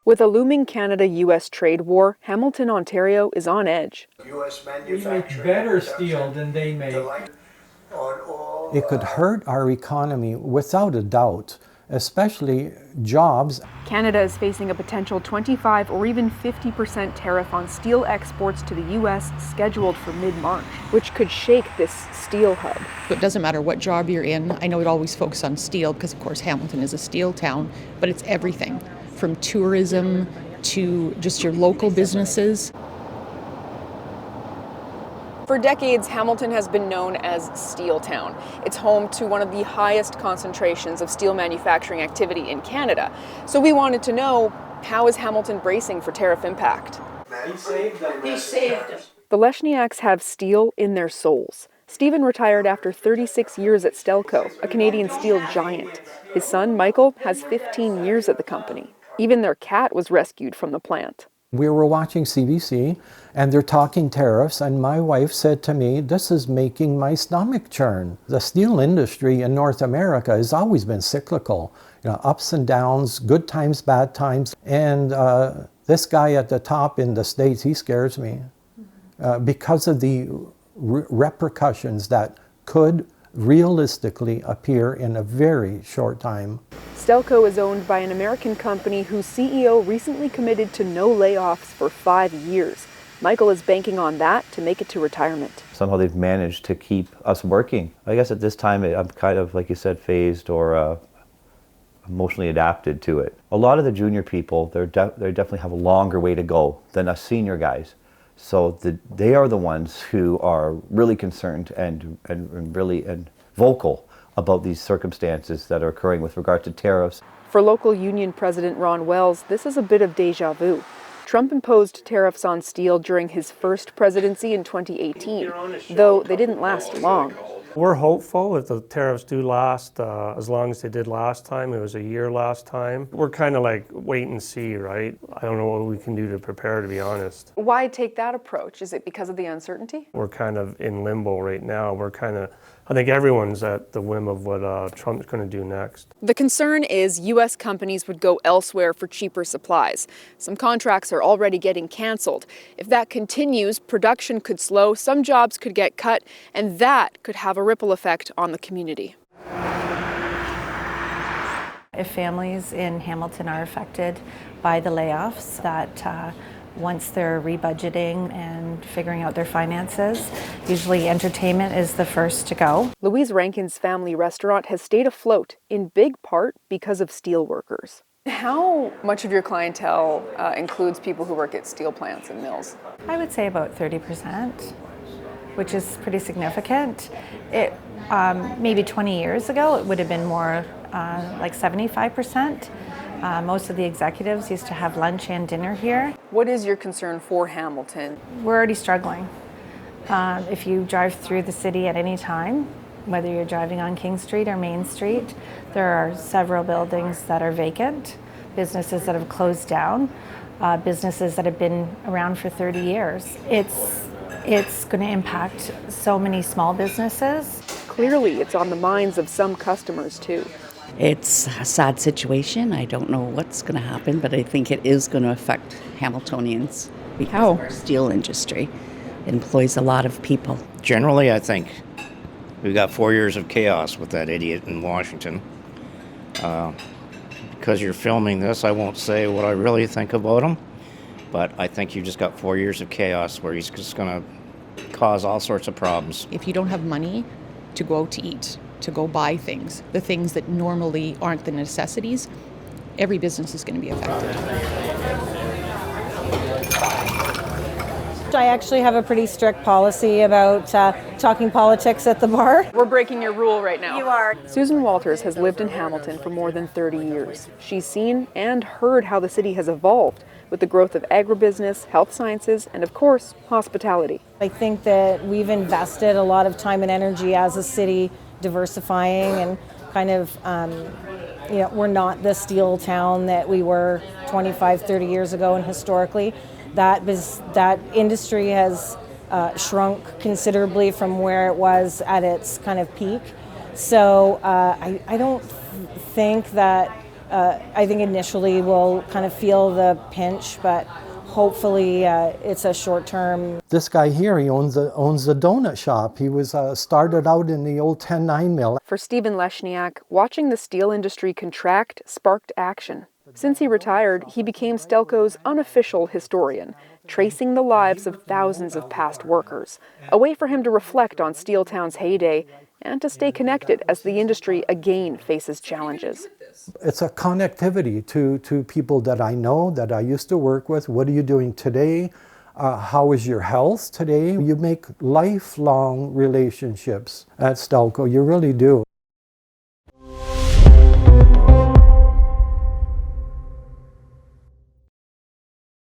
With a looming Canada-U.S. trade war, Hamilton, Ontario is on edge. We make better steel than they make. It could hurt our economy without a doubt, especially jobs. Canada is facing a potential 25 or even 50% tariff on steel exports to the U.S. scheduled for mid-March, which could shake this steel hub. It doesn't matter what job you're in. I know it always focuses on steel because, of course, Hamilton is a steel town, but it's everything from tourism to just your local businesses. For decades, Hamilton has been known as Steel Town. It's home to one of the highest concentrations of steel manufacturing activity in Canada. So we wanted to know, how is Hamilton bracing for tariff impact? He saved them. He saved them. The Leshniaks have steel in their souls. Stephen retired after 36 years at Stelco, a Canadian steel giant. His son, Michael, has 15 years at the company. Even their cat was rescued from the plant. We were watching CBC and they're talking tariffs, and my wife said to me, "This is making my stomach churn." The steel industry in North America has always been cyclical, ups and downs, good times, bad times. And this guy at the top in the States, he scares me because of the repercussions that could realistically appear in a very short time. Stelco is owned by an American company whose CEO recently committed to no layoffs for 5 years. Michael is banking on that to make it to retirement. Somehow they've managed to keep us working. I guess at this time I'm kind of, like you said, phased or emotionally adapted to it. A lot of the junior people, they definitely have a longer way to go than us senior guys. So they are the ones who are really concerned and really vocal about these circumstances that are occurring with regard to tariffs. For local union president Ron Wells, this is a bit of deja vu. Trump imposed tariffs on steel during his first presidency in 2018, though they didn't last long. We're hopeful if the tariffs do last as long as they did last time. It was a year last time. We're kind of like wait and see, right? I don't know what we can do to prepare, to be honest. Why take that approach? Is it because of the uncertainty? We're kind of in limbo right now. I think everyone's at the whim of what Trump's going to do next. The concern is U.S. companies would go elsewhere for cheaper supplies. Some contracts are already getting canceled. If that continues, production could slow, some jobs could get cut, and that could have a ripple effect on the community. If families in Hamilton are affected by the layoffs, that once they're rebudgeting and figuring out their finances, usually entertainment is the first to go. Louise Rankin's family restaurant has stayed afloat, in big part because of steel workers. How much of your clientele includes people who work at steel plants and mills? I would say about 30%, which is pretty significant. Maybe 20 years ago, it would have been more like 75%. Most of the executives used to have lunch and dinner here. What is your concern for Hamilton? We're already struggling. If you drive through the city at any time, whether you're driving on King Street or Main Street, there are several buildings that are vacant, businesses that have closed down, businesses that have been around for 30 years. It's going to impact so many small businesses. Clearly, it's on the minds of some customers too. It's a sad situation. I don't know what's going to happen, but I think it is going to affect Hamiltonians because our steel industry employs a lot of people. Generally, I think we've got 4 years of chaos with that idiot in Washington. Because you're filming this, I won't say what I really think about him, but I think you just got 4 years of chaos where he's just going to cause all sorts of problems. If you don't have money to go out to eat, to go buy things, the things that normally aren't the necessities, every business is going to be affected. I actually have a pretty strict policy about talking politics at the bar. We're breaking your rule right now. You are. Susan Walters has lived in Hamilton for more than 30 years. She's seen and heard how the city has evolved with the growth of agribusiness, health sciences, and of course, hospitality. I think that we've invested a lot of time and energy as a city diversifying and kind of, we're not the steel town that we were 25, 30 years ago, and historically that industry has shrunk considerably from where it was at its kind of peak. So I don't think that I think initially we'll kind of feel the pinch, but hopefully it's a short-term. This guy here, he owns a donut shop. He was started out in the old 10-9 mill. For Stephen Leshniak, watching the steel industry contract sparked action. Since he retired, he became Stelco's unofficial historian, tracing the lives of thousands of past workers, a way for him to reflect on Steeltown's heyday and to stay connected as the industry again faces challenges. It's a connectivity to people that I know, that I used to work with. What are you doing today? How is your health today? You make lifelong relationships at Stelco, you really do.